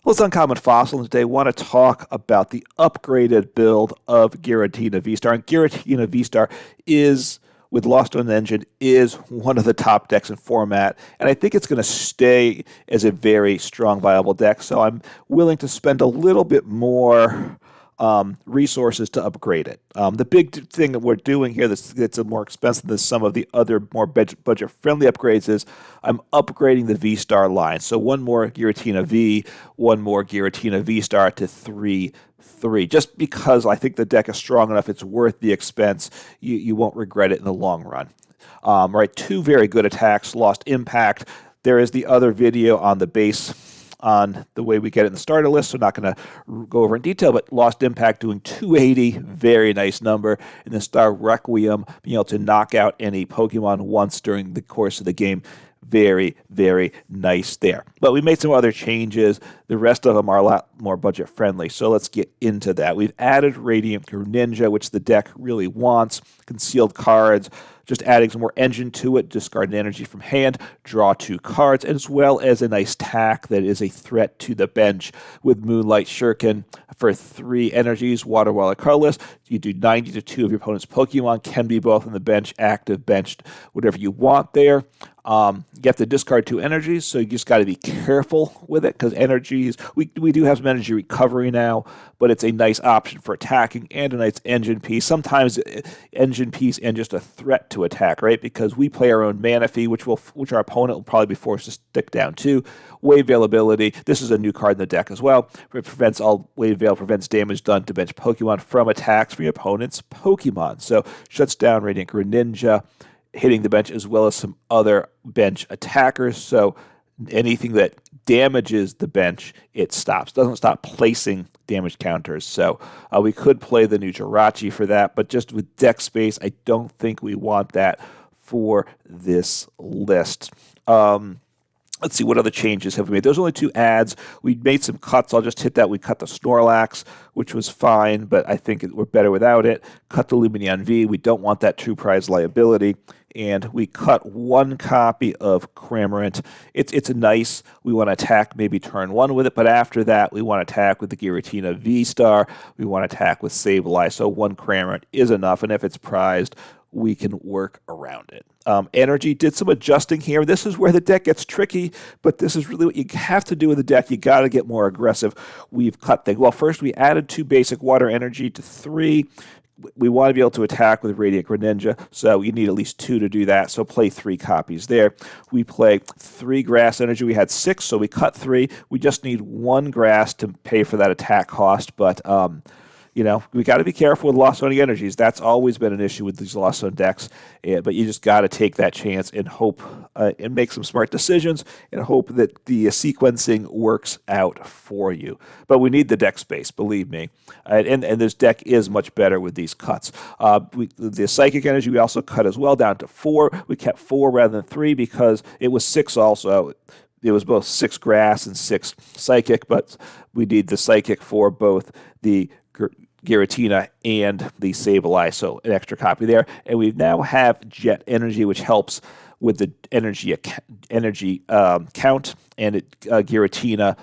Well, it's Uncommon Fossil, and today I want to talk about the upgraded build of Giratina V-STAR. And Giratina V-STAR is, with Lost on Engine, is one of the top decks in format, and I think it's going to stay as a very strong, viable deck, so I'm willing to spend a little bit more resources to upgrade it. The big thing that we're doing here that's more expensive than some of the other more budget-friendly upgrades is I'm upgrading the V-STAR line. So one more Giratina V, one more Giratina V-STAR to 3-3. Just because I think the deck is strong enough, it's worth the expense. You won't regret it in the long run. Right, two very good attacks, Lost Impact. There is the other video on the base on the way we get it in the starter list, so not going to go over in detail, but Lost Impact doing 280, very nice number, and then Star Requiem being able to knock out any Pokemon once during the course of the game. Very, very nice there. But we made some other changes. The rest of them are a lot more budget friendly, so let's get into that. We've added Radiant Greninja, which the deck really wants, concealed cards, just adding some more engine to it, discard an energy from hand, draw 2 cards, as well as a nice tack that is a threat to the bench with Moonlight Shuriken for 3 energies, Water Wall, Colorless. You do 90 to 2 of your opponent's Pokemon, can be both on the bench, active, benched, whatever you want there. You have to discard 2 energies, so you just got to be careful with it, because energies, we do have some energy recovery now, but it's a nice option for attacking and a nice engine piece. Sometimes engine piece and just a threat to attack, right? Because we play our own Manaphy, which our opponent will probably be forced to stick down to. Wave Availability, this is a new card in the deck as well. It prevents all Wave Veil, prevents damage done to bench Pokemon from attacks from your opponent's Pokemon. So shuts down Radiant Greninja, hitting the bench, as well as some other bench attackers. So anything that damages the bench, it stops. Doesn't stop placing damage counters. So we could play the new Jirachi for that, but just with deck space, I don't think we want that for this list. Let's see, what other changes have we made? There's only 2 adds. We made some cuts. I'll just hit that. We cut the Snorlax, which was fine, but I think we're better without it. Cut the Lumineon V. We don't want that true prize liability. And we cut 1 copy of Cramorant. It's nice. We want to attack maybe turn 1 with it, but after that, we want to attack with the Giratina V-STAR. We want to attack with Sableye. So 1 Cramorant is enough, and if it's prized, we can work around it. Energy did some adjusting here. This is where the deck gets tricky, but this is really what you have to do with the deck. You got to get more aggressive. We've cut things. Well, first we added 2 basic water energy to 3. We want to be able to attack with Radiant Greninja, so you need at least 2 to do that, so play 3 copies there. We play 3 grass energy. We had 6, so we cut 3. We just need 1 grass to pay for that attack cost, but we got to be careful with Lost Zone energies. That's always been an issue with these Lost Zone decks, but you just got to take that chance and hope and make some smart decisions and hope that the sequencing works out for you. But we need the deck space, believe me. And this deck is much better with these cuts. The Psychic energy we also cut as well down to 4. We kept 4 rather than 3 because it was 6 also. It was both 6 grass and 6 psychic, but we need the psychic for both the Giratina and the Sableye, so an extra copy there. And we now have Jet Energy, which helps with the energy count, and Giratina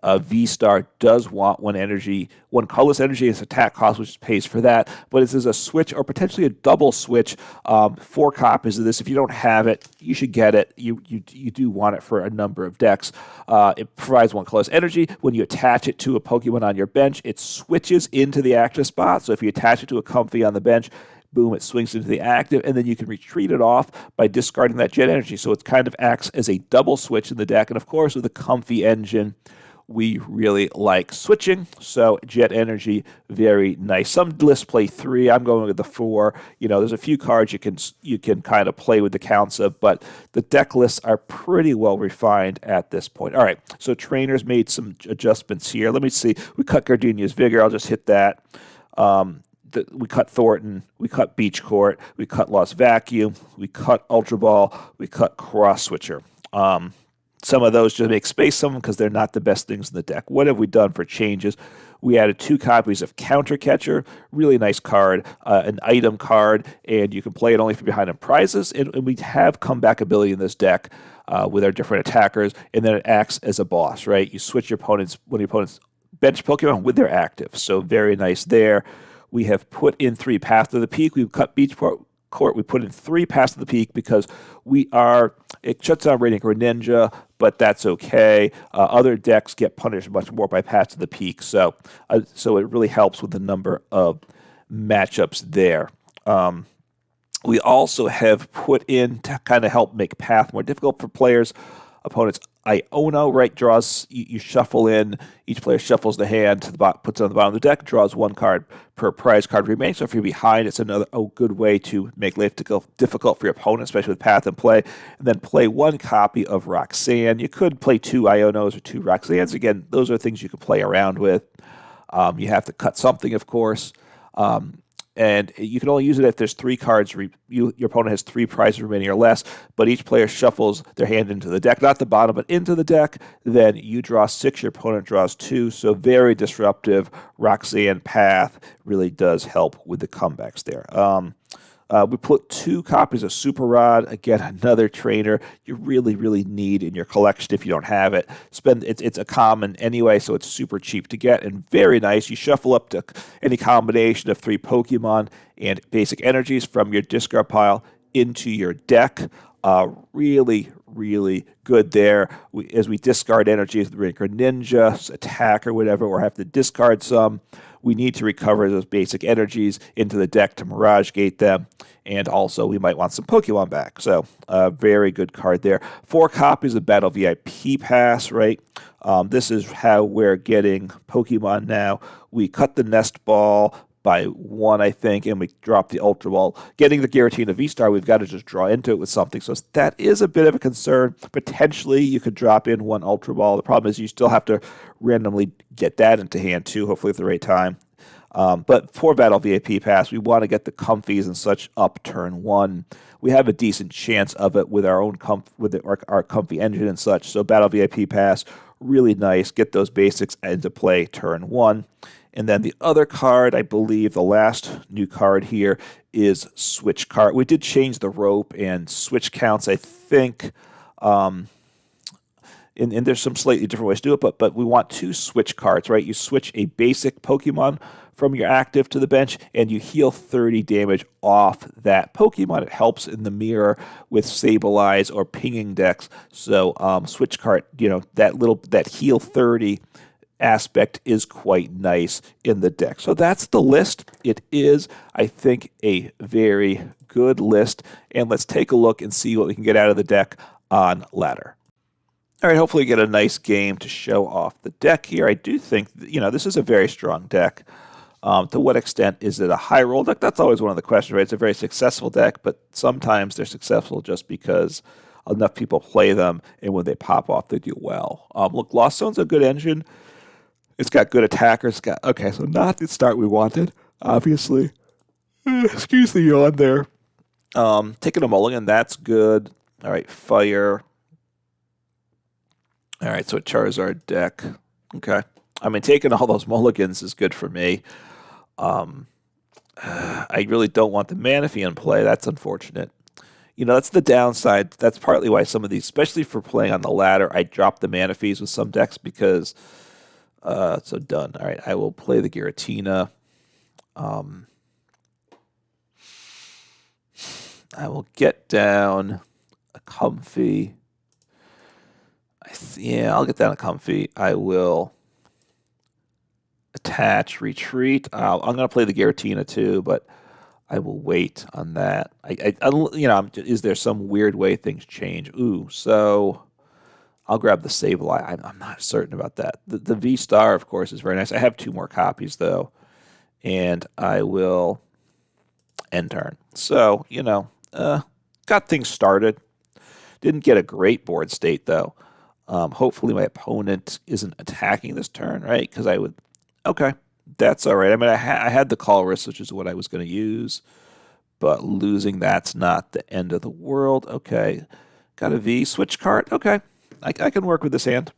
V-STAR does want 1 colorless energy as attack cost, which pays for that. But this is a switch, or potentially a double switch. 4 copies of this. If you don't have it, you should get it. You do want it for a number of decks. It provides 1 colorless energy. When you attach it to a Pokemon on your bench, it switches into the active spot. So if you attach it to a Comfey on the bench, boom, it swings into the active, and then you can retreat it off by discarding that Jet Energy. So it kind of acts as a double switch in the deck. And of course, with the Comfey engine, we really like switching, so Jet Energy, very nice. Some lists play 3. I'm going with the 4. There's a few cards you can kind of play with the counts of, but the deck lists are pretty well refined at this point. All right, so trainers made some adjustments here. Let me see. We cut Gardenia's Vigor. I'll just hit that. We cut Thornton. We cut Beach Court. We cut Lost Vacuum. We cut Ultra Ball. We cut Cross Switcher. Some of those just make space of them because they're not the best things in the deck. What have we done for changes? We added 2 copies of Counter Catcher, really nice card, an item card, and you can play it only from behind in prizes. And we have comeback ability in this deck. with our different attackers, and then it acts as a boss, right? You switch your opponents when your opponents bench Pokemon with their active. So very nice there. We have put in 3 Path to the Peak. We've cut Beach Court. We put in 3 Paths to the Peak because it shuts down Radiant Greninja, but that's okay. Other decks get punished much more by Paths to the Peak, so it really helps with the number of matchups there. We also have put in to kind of help make Path more difficult for players, opponents. Iono, right, draws, you shuffle in, each player shuffles the hand to the puts it on the bottom of the deck, draws 1 card per prize card remaining. So if you're behind, it's another good way to make life difficult for your opponent, especially with Path in play. And then play 1 copy of Roxanne. You could play 2 Ionos or 2 Roxannes. Again, those are things you can play around with. You have to cut something, of course. And you can only use it if there's 3 cards. Your opponent has 3 prizes remaining or less, but each player shuffles their hand into the deck, not the bottom, but into the deck. Then you draw 6, your opponent draws 2. So very disruptive. Roxanne Path really does help with the comebacks there. We put 2 copies of Super Rod. Again, another trainer you really, really need in your collection if you don't have it. It's a common anyway, so it's super cheap to get and very nice. You shuffle up to any combination of 3 Pokemon and basic energies from your discard pile into your deck. Really, really good there. As we discard energies, the Greninja, attack or whatever, or have to discard some, we need to recover those basic energies into the deck to Mirage Gate them, and also we might want some Pokemon back. So, very good card there. 4 copies of Battle VIP Pass, right? This is how we're getting Pokemon now. We cut the Nest Ball by 1, I think, and we drop the Ultra Ball. Getting the Giratina V-Star, we've got to just draw into it with something. So that is a bit of a concern. Potentially, you could drop in 1 Ultra Ball. The problem is you still have to randomly get that into hand, too, hopefully at the right time. But for Battle VIP Pass, we want to get the Comfeys and such up turn 1. We have a decent chance of it with our own our Comfey engine and such. So Battle VIP Pass, really nice. Get those basics into play turn 1. And then the other card, I believe the last new card here is Switch Cart. We did change the rope and switch counts, I think. And there's some slightly different ways to do it, but we want 2 switch cards, right? You switch a basic Pokemon from your active to the bench, and you heal 30 damage off that Pokemon. It helps in the mirror with Sableye or pinging decks. So switch cart, that heal 30 aspect is quite nice in the deck. So that's the list. It is, I think, a very good list. And let's take a look and see what we can get out of the deck on ladder. All right, hopefully get a nice game to show off the deck here. I do think, this is a very strong deck. To what extent is it a high roll deck? That's always one of the questions, right? It's a very successful deck, but sometimes they're successful just because enough people play them, and when they pop off, they do well. Look, Lost Zone's a good engine. It's got good attackers. Okay, so not the start we wanted, obviously. Excuse the yawn there. Taking a mulligan, that's good. All right, fire. All right, so a Charizard deck. Okay. I mean, taking all those mulligans is good for me. I really don't want the Manaphy in play. That's unfortunate. That's the downside. That's partly why some of these, especially for playing on the ladder, I drop the Manaphies with some decks because... so done. All right, I will play the Giratina. I will get down a Comfey. I'll get down a Comfey. I will attach, retreat. I'm going to play the Giratina too, but I will wait on that. Is there some weird way things change? So I'll grab the Sableye. I'm not certain about that. The V-Star, of course, is very nice. I have 2 more copies, though, and I will end turn. So, got things started. Didn't get a great board state, though. Hopefully my opponent isn't attacking this turn, right? Because okay, that's all right. I mean, I had the Colress, which is what I was going to use, but losing that's not the end of the world. Okay, got a V, switch cart. Okay. I can work with this hand.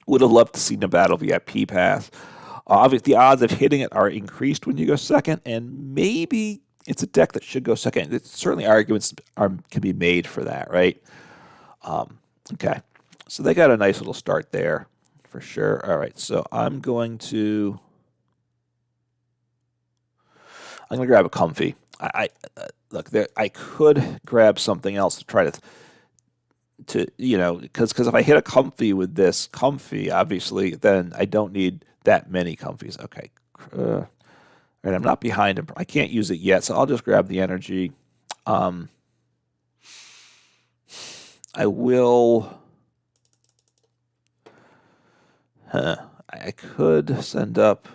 Would have loved to see the Battle VIP Pass. Obviously, the odds of hitting it are increased when you go second, and maybe it's a deck that should go second. Certainly arguments can be made for that, right? Okay, so they got a nice little start there for sure. All right, so I'm going to grab a Comfey. Look there. I could grab something else to try to because if I hit a Comfey with this Comfey, obviously, then I don't need that many Comfeys. Okay, and I'm not behind him. I can't use it yet, so I'll just grab the energy. I will. I could send up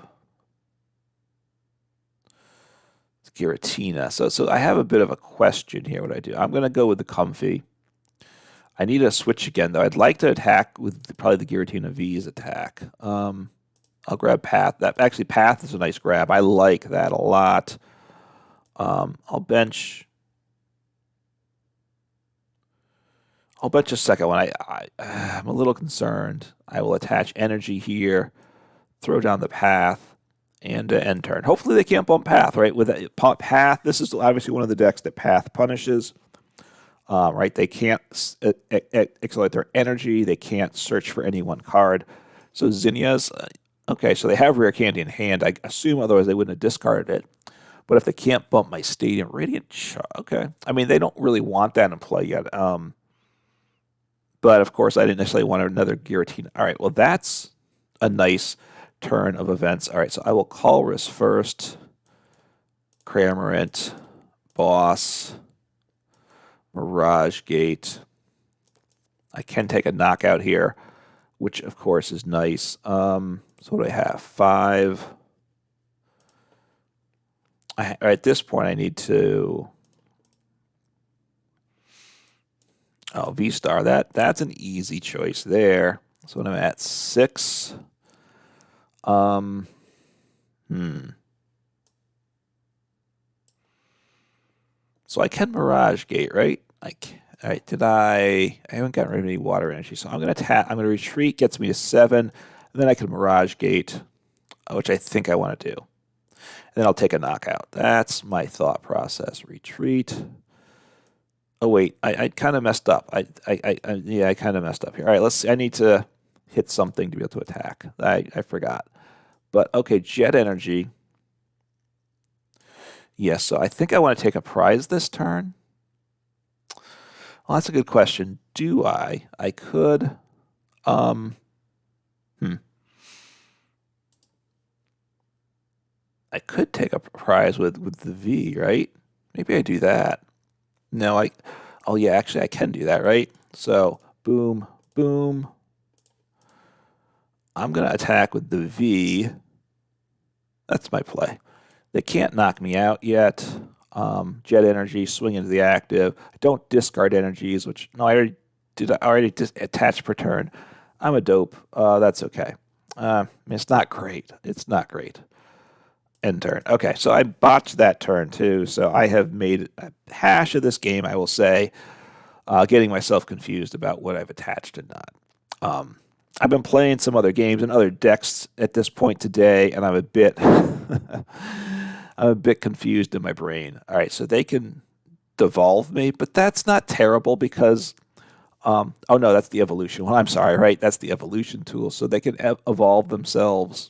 Giratina. So I have a bit of a question here. What I do? I'm going to go with the Comfey. I need a switch again, though. I'd like to attack with probably the Giratina V's attack. I'll grab Path. Path is a nice grab. I like that a lot. I'll bench a second one. I'm a little concerned. I will attach energy here, throw down the Path, and end turn. Hopefully they can't bump Path, right? With Path, this is obviously one of the decks that Path punishes. Right? They can't accelerate their energy. They can't search for any one card. So Zinnia's, okay, so they have Rare Candy in hand. I assume otherwise they wouldn't have discarded it. But if they can't bump my Stadium Radiant, okay. I mean, they don't really want that in play yet. But of course, I didn't necessarily want another Giratina. All right, well, that's a nice turn of events. All right, so I will Colress first. Cramorant, Boss, Mirage Gate. I can take a knockout here, which of course is nice. So what do I have? 5. At this point, I need to. Oh, V-Star. That's an easy choice there. So when I'm at 6. So I can Mirage Gate, right? All right, I haven't gotten rid of any water energy, so I'm going to retreat, gets me to 7, and then I can Mirage Gate, which I think I want to do. And then I'll take a knockout. That's my thought process. Retreat. Oh wait, I kind of messed up. I kind of messed up here. All right, let's see. I need to hit something to be able to attack. I forgot. But okay, Jet Energy. Yes, so I think I want to take a prize this turn. Well, that's a good question. Do I? I could. I could take a prize with the V, right? Maybe I do that. No, oh yeah, actually I can do that, right? So, boom, boom. I'm going to attack with the V. That's my play. They can't knock me out yet. Jet Energy, swing into the active. I don't discard energies, which, no, I already did. I already attached per turn. I'm a dope. That's okay. It's not great. It's not great. End turn. Okay, so I botched that turn too. So I have made a hash of this game, I will say, getting myself confused about what I've attached and not. I've been playing some other games and other decks at this point today, and I'm a bit, I'm a bit confused in my brain. All right, so they can devolve me, but that's not terrible because, oh no, that's the evolution. Well, I'm sorry, right? That's the evolution tool, so they can evolve themselves.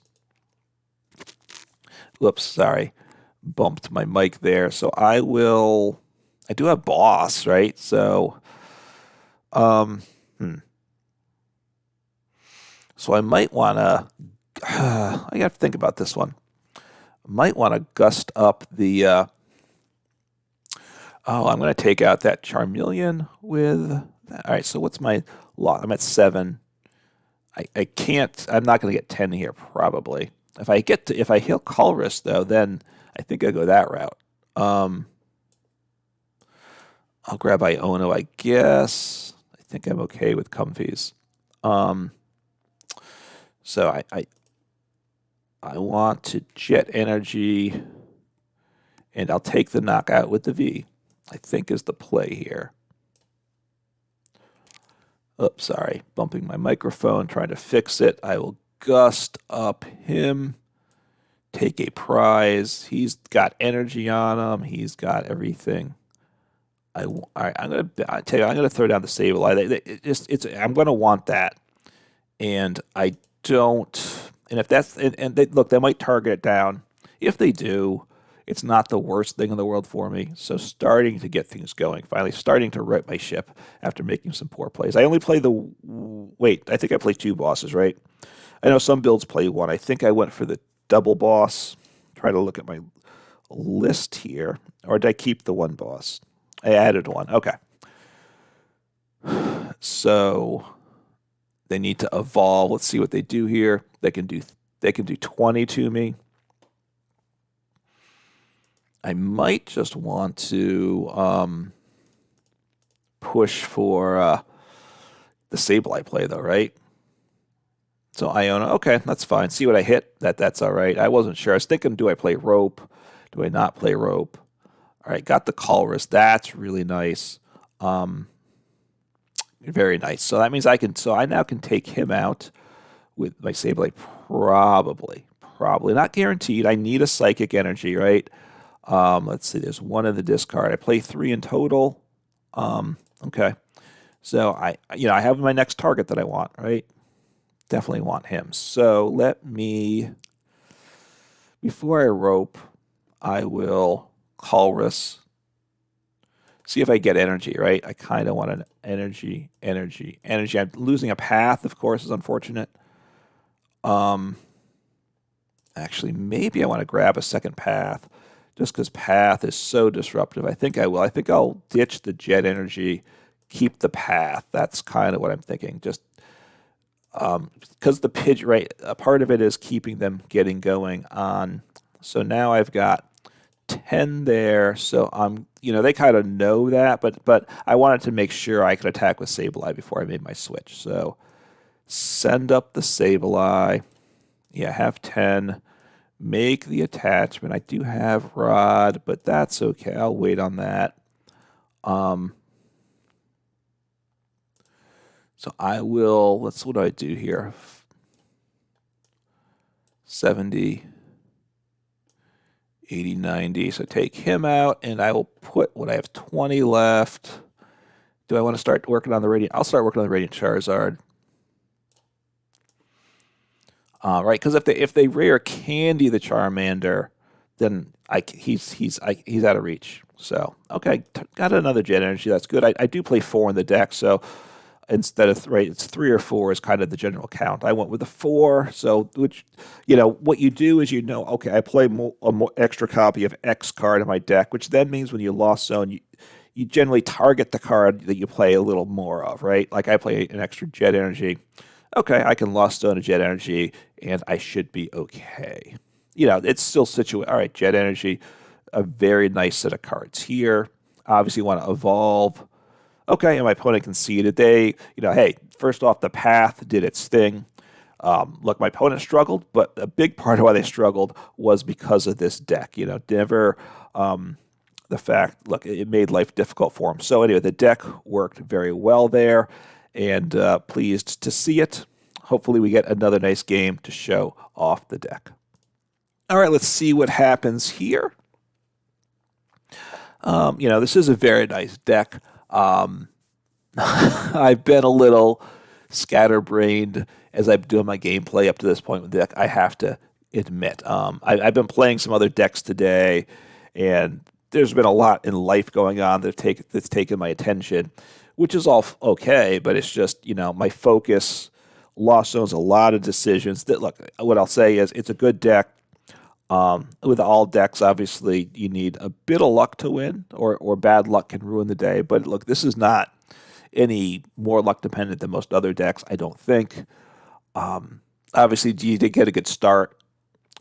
Whoops, sorry. Bumped my mic there. So I do have Boss, right? So, So I might want to, I got to think about this one. I might want to gust up the, I'm going to take out that Charmeleon with, all right, so what's my lot? I'm at 7. I can't, I'm not going to get 10 here probably. If I heal Colress though, then I think I'll go that route. I'll grab Iono, I guess. I think I'm okay with Comfeys. So I want to Jet Energy, and I'll take the knockout with the V, I think is the play here. Oops, sorry, bumping my microphone, trying to fix it. I will gust up him, take a prize. He's got energy on him. He's got everything. All right, I tell you, I'm gonna throw down the Sableye. I'm gonna want that, and I don't. And if that's and they, look, they might target it down. If they do, it's not the worst thing in the world for me. So starting to get things going, finally starting to right my ship after making some poor plays. I only play I think I played 2 bosses, right? I know some builds play 1. I think I went for the double boss. Try to look at my list here, or did I keep the 1 boss? I added 1. Okay. So they need to evolve. Let's see what they do here. They can do 20 to me. I might just want to push for the Sableye play, though, right? So Iono, okay, that's fine. See what I hit. That's all right. I wasn't sure. I was thinking, do I play rope? Do I not play rope? All right, got the Colress. That's really nice. Very nice. So that means I now can take him out with my Sableye. Probably not guaranteed. I need a psychic energy, right? Let's see. There's 1 in the discard. I play 3 in total. Okay. So I have my next target that I want, right? Definitely want him. So let me, before I rope, I will Colress. See if I get energy, right? I kind of want an energy. I'm losing a path, of course, is unfortunate. Actually, maybe I want to grab a second path just because path is so disruptive. I think I will. I think I'll ditch the jet energy, keep the path. That's kind of what I'm thinking. Just because the pitch, right, a part of it is keeping them getting going on. So now I've got 10 there. So they kind of know that, but I wanted to make sure I could attack with Sableye before I made my switch. So send up the Sableye. Yeah, have 10. Make the attachment. I do have Rod, but that's okay. I'll wait on that. So I will, what do I do here? 70, 80, 90. So take him out, and I will put what I have 20 left. Do I want to start working on the Radiant? I'll start working on the Radiant Charizard. Right, because if they rare candy the Charmander, then he's out of reach. So okay, got another Jet Energy. That's good. I do play 4 in the deck, so instead of it's 3 or 4 is kind of the general count. I went with a 4. So which what you do is okay, I play a more extra copy of X card in my deck, which then means when you lost zone you generally target the card that you play a little more of, right? Like I play an extra Jet Energy. Okay, I can Lost Stone a Jet Energy, and I should be okay. It's still situated. All right, Jet Energy, a very nice set of cards here. Obviously, want to evolve. Okay, and my opponent conceded. Hey, first off, the path did its thing. Look, my opponent struggled, but a big part of why they struggled was because of this deck. Never the fact, look, it made life difficult for them. So anyway, the deck worked very well there. And pleased to see it. Hopefully we get another nice game to show off the deck. All right, let's see what happens here. This is a very nice deck. I've been a little scatterbrained as I've doing my gameplay up to this point with the deck, I have to admit. I've been playing some other decks today, and there's been a lot in life going on that's taken my attention, which is all okay, but it's just, my focus, Lost Zone's a lot of decisions. Look, what I'll say is it's a good deck. With all decks, obviously, you need a bit of luck to win, or bad luck can ruin the day. But look, this is not any more luck dependent than most other decks, I don't think. Obviously, you did get a good start,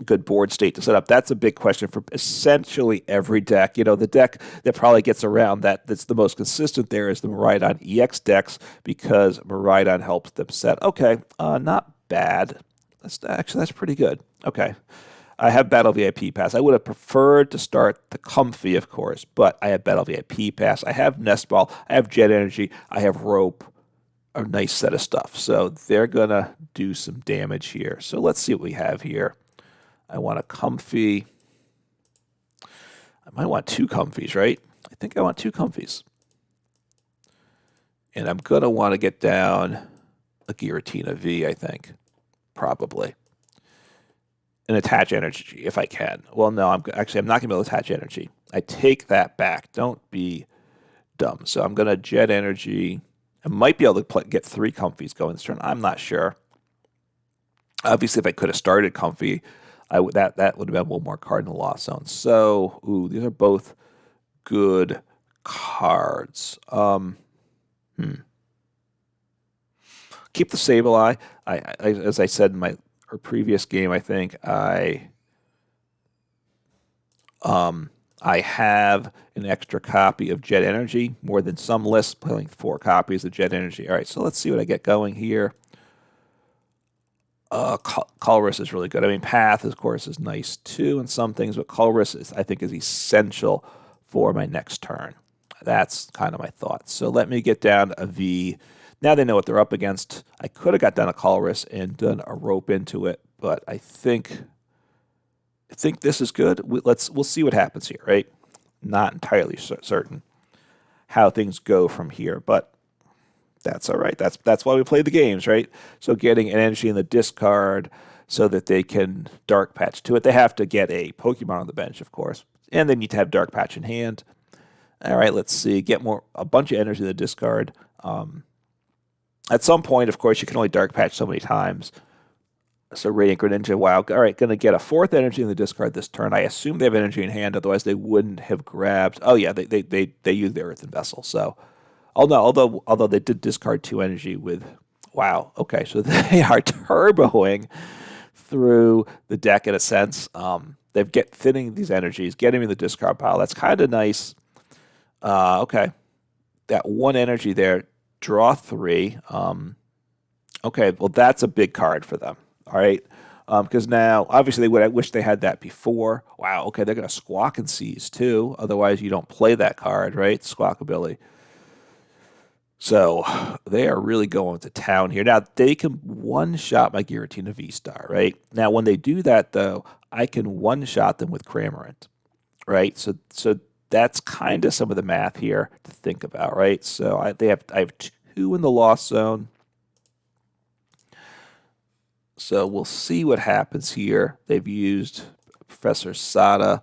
good board state to set up. That's a big question for essentially every deck. The deck that probably gets around that's the most consistent there is the Miraidon EX decks, because Miraidon helps them set. Okay, not bad. That's pretty good. Okay. I have Battle VIP Pass. I would have preferred to start the Comfey, of course, but I have Battle VIP Pass. I have Nest Ball. I have Jet Energy. I have Rope. A nice set of stuff. So they're going to do some damage here. So let's see what we have here. I want a Comfey. I might want 2 Comfeys, right? I think I want 2 Comfeys. And I'm going to want to get down a Giratina V, I think. Probably. And attach energy if I can. Well, no, I'm not going to be able to attach energy. I take that back. Don't be dumb. So I'm going to jet energy. I might be able to get 3 Comfeys going this turn. I'm not sure. Obviously, if I could have started Comfey, that would have been one more card in the lost zone. So, these are both good cards. Keep the Sableye. As I said in my previous game, I think I have an extra copy of Jet Energy, more than some lists, playing 4 copies of Jet Energy. All right, so let's see what I get going here. Colress is really good. I mean, Path, of course, is nice too in some things, but Colress, I think, is essential for my next turn. That's kind of my thoughts. So let me get down a V. Now they know what they're up against. I could have got down a Colress and done a rope into it, but I think this is good. We'll see what happens here, right? Not entirely certain how things go from here, but that's all right. That's why we play the games, right? So getting an energy in the discard so that they can Dark Patch to it. They have to get a Pokemon on the bench, of course, and they need to have Dark Patch in hand. All right, let's see. Get a bunch of energy in the discard. At some point, of course, you can only Dark Patch so many times. So Radiant Greninja, wow. All right, going to get a 4th energy in the discard this turn. I assume they have energy in hand, otherwise they wouldn't have grabbed. Oh yeah, they use the Earthen Vessel. So, although they did discard 2 energy with, wow. Okay, so they are turboing through the deck in a sense. They're thinning these energies, getting in the discard pile. That's kind of nice. Okay, that 1 energy there, draw 3. Okay, well that's a big card for them. All right, because now obviously I wish they had that before. Wow. Okay, they're gonna Squawk and Seize too. Otherwise, you don't play that card, right? Squawkabilly. So they are really going to town here. Now they can one-shot my Giratina V-Star, right? Now when they do that though, I can one-shot them with Cramorant, right? So that's kind of some of the math here to think about, right? So I have 2 in the lost zone. So we'll see what happens here. They've used Professor Sada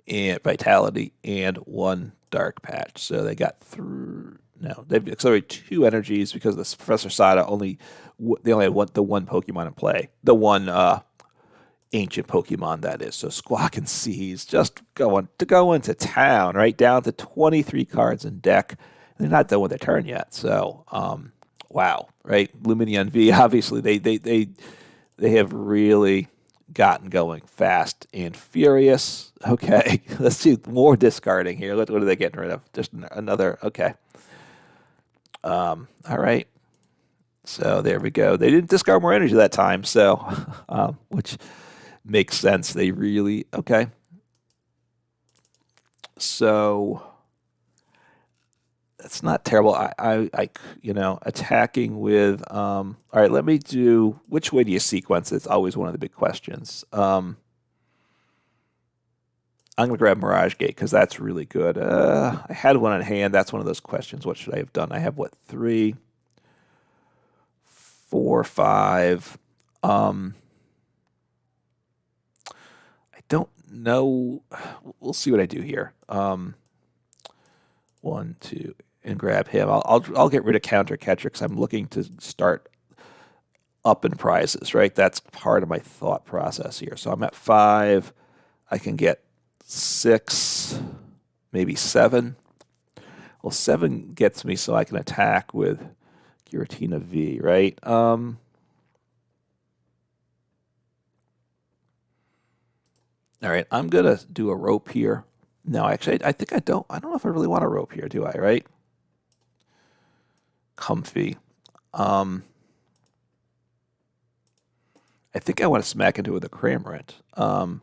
and Vitality and 1 Dark Patch. So they got through. No, they've accelerated 2 energies because this Professor Sada they only had the 1 Pokemon in play. The 1 ancient Pokemon, that is. So Squawk and Seize just go into town, right? Down to 23 cards in deck. They're not done with their turn yet. So wow, right? Lumineon V, obviously, they have really gotten going fast and furious. Okay, let's see more discarding here. What are they getting rid of? Just another, okay. All right. So there we go. They didn't discard more energy that time, so which makes sense. They really, okay. So that's not terrible. I attacking with, all right, let me do, which way do you sequence? It's always one of the big questions. I'm going to grab Mirage Gate because that's really good. I had 1 in hand. That's one of those questions. What should I have done? I have, 3, 4, 5. I don't know. We'll see what I do here. 1, 2, and grab him. I'll get rid of Counter Catcher because I'm looking to start up in prizes, right? That's part of my thought process here. So I'm at 5. I can get 6, maybe 7. Well, 7 gets me so I can attack with Giratina V, right? All right, I'm gonna do a rope here. No, actually, I think I don't know if I really want a rope here, do I, right? Comfey. I think I want to smack into it with a Cramorant. All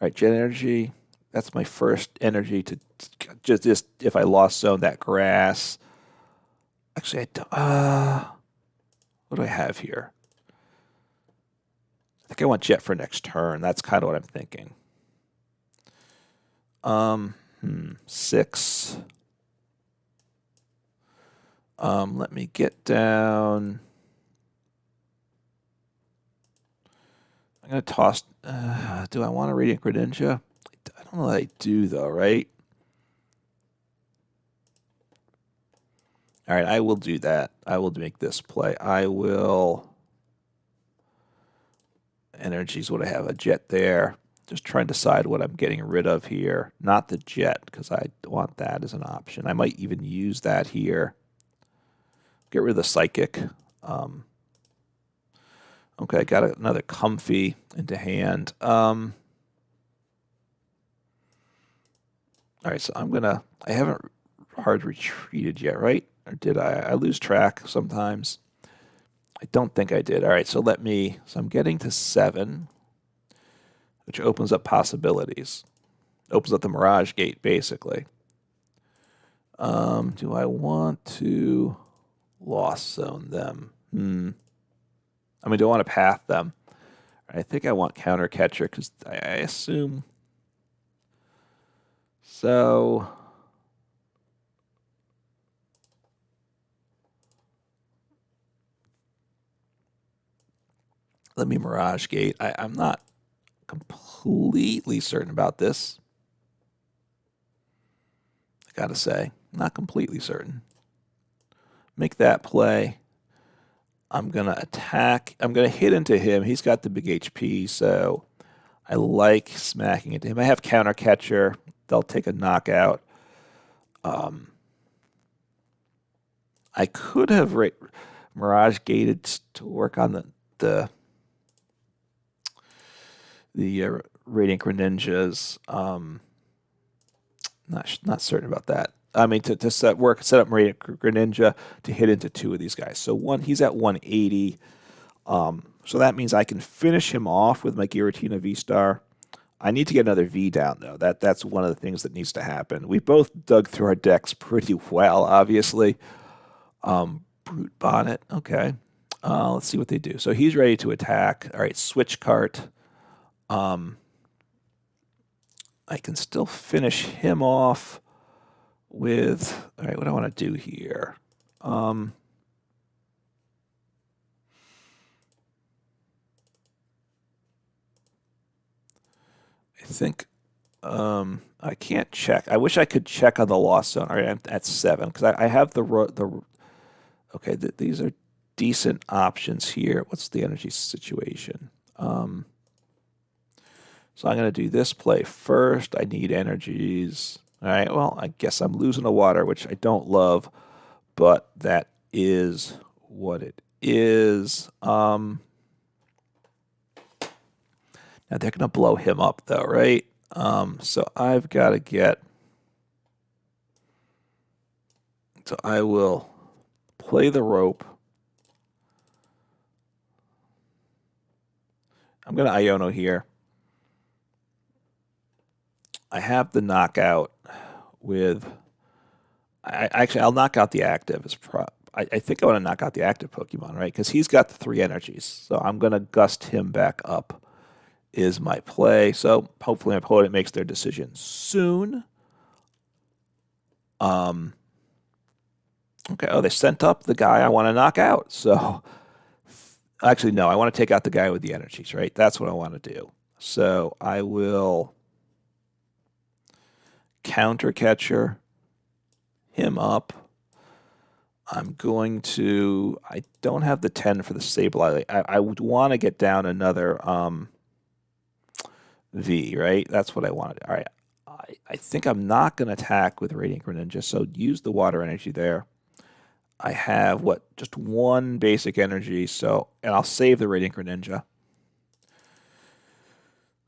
right, Jet Energy. That's my first energy to just if I lost zone that grass. Actually, I don't. What do I have here? I think I want Jet for next turn. That's kind of what I'm thinking. 6. Let me get down. I'm going to toss. Do I want a Radiant Greninja? I don't know that I do, though, right? All right, I will do that. I will make this play. I will. Energies, what I have? A jet there. Just trying to decide what I'm getting rid of here. Not the jet, because I want that as an option. I might even use that here. Get rid of the psychic. Okay, I got another Comfey into hand. All right, so I'm gonna. I haven't hard retreated yet, right? Or did I? I lose track sometimes. I don't think I did. All right, so let me. So I'm getting to 7, which opens up possibilities. Opens up the Mirage Gate, basically. Do I want to Lost Zone them? I mean, do I want to path them? I think I want Counter Catcher because I assume. So. Let me Mirage Gate. I'm not completely certain about this. I gotta say, not completely certain. Make that play. I'm gonna attack. I'm gonna hit into him. He's got the big HP, so I like smacking into him. I have Counter Catcher. They'll take a knockout. I could have Mirage Gated to work on the Radiant Greninjas. Not certain about that. I mean, to set up Radiant Greninja to hit into 2 of these guys. So he's at 180. So that means I can finish him off with my Giratina V-Star. I need to get another V down, though. That's one of the things that needs to happen. We both dug through our decks pretty well, obviously. Brute Bonnet, okay. Let's see what they do. So he's ready to attack. All right, Switch Cart. I can still finish him off with, all right, what do I want to do here? I think I can't check. I wish I could check on the Lost Zone. All right, I'm at 7 because I have okay, these are decent options here. What's the energy situation? So I'm going to do this play first. I need energies. All right, well, I guess I'm losing the water, which I don't love, but that is what it is. Now they're going to blow him up, though, right? So I've got to get... So I will play the rope. I'm going to Iono here. I have the knockout with... I'll knock out the active. I think I want to knock out the active Pokemon, right? Because he's got the 3 energies. So I'm going to gust him back up is my play. So hopefully my opponent makes their decision soon. Okay, oh, they sent up the guy I want to knock out. So actually, no, I want to take out the guy with the energies, right? That's what I want to do. So I will Counter Catcher him up. I'm going to... I don't have the 10 for the Sableye. I would want to get down another V, right? That's what I wanted. All right. I think I'm not going to attack with Radiant Greninja, so use the water energy there. I have, just 1 basic energy, so... And I'll save the Radiant Greninja.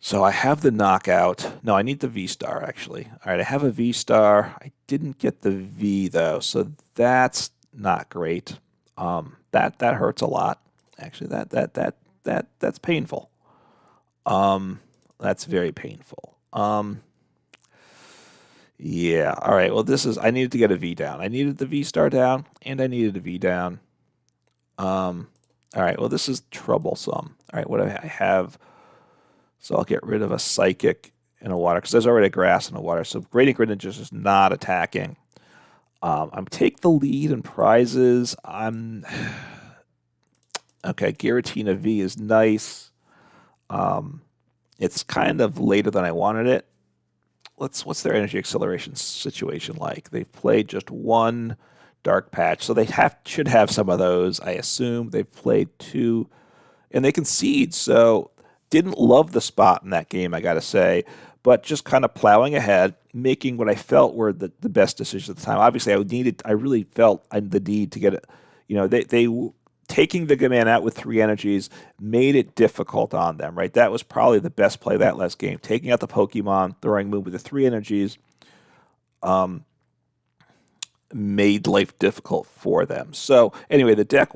So I have the knockout. No, I need the V-Star, actually. All right, I have a V-Star. I didn't get the V, though, so that's not great. That hurts a lot. Actually, that's painful. That's very painful. Yeah, all right. Well, I needed to get a V down. I needed the V-Star down, and I needed a V down. All right, well, this is troublesome. All right, what do I have? So I'll get rid of a Psychic and a Water, because there's already a Grass and a Water. So Radiant Greninja is just not attacking. I'm take the lead in prizes. I'm okay. Giratina V is nice. It's kind of later than I wanted it. What's their energy acceleration situation like? They've played just one dark patch, so they should have some of those. I assume they've played two, and they concede. So didn't love the spot in that game, I got to say, but just kind of plowing ahead, making what I felt were the best decisions at the time. Obviously, I really felt the need to get it. They taking the man out with 3 energies made it difficult on them, right? That was probably the best play of that last game. Taking out the Pokemon, throwing Moon with the 3 energies, made life difficult for them. So anyway, the deck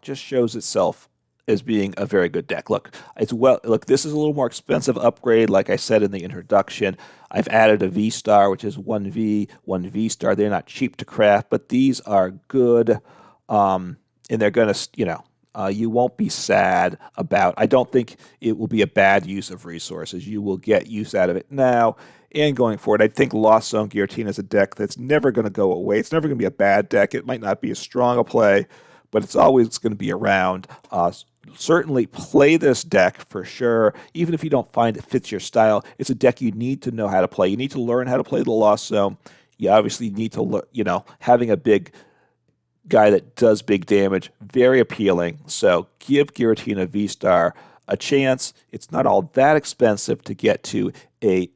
just shows itself as being a very good deck. Look, this is a little more expensive upgrade, like I said in the introduction. I've added a V-Star, which is 1V, 1 V-Star. They're not cheap to craft, but these are good. And they're going to, you won't be sad about. I don't think it will be a bad use of resources. You will get use out of it now and going forward. I think Lost Zone Giratina is a deck that's never going to go away. It's never going to be a bad deck. It might not be as strong a play, but it's always going to be around. Certainly play this deck for sure, even if you don't find it fits your style. It's a deck you need to know how to play. You need to learn how to play the Lost Zone. You obviously need to learn, having a big guy that does big damage, very appealing. So give Giratina V-Star a chance. It's not all that expensive to get to a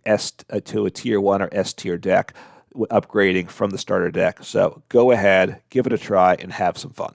tier 1 or S tier deck, upgrading from the starter deck. So go ahead, give it a try, and have some fun.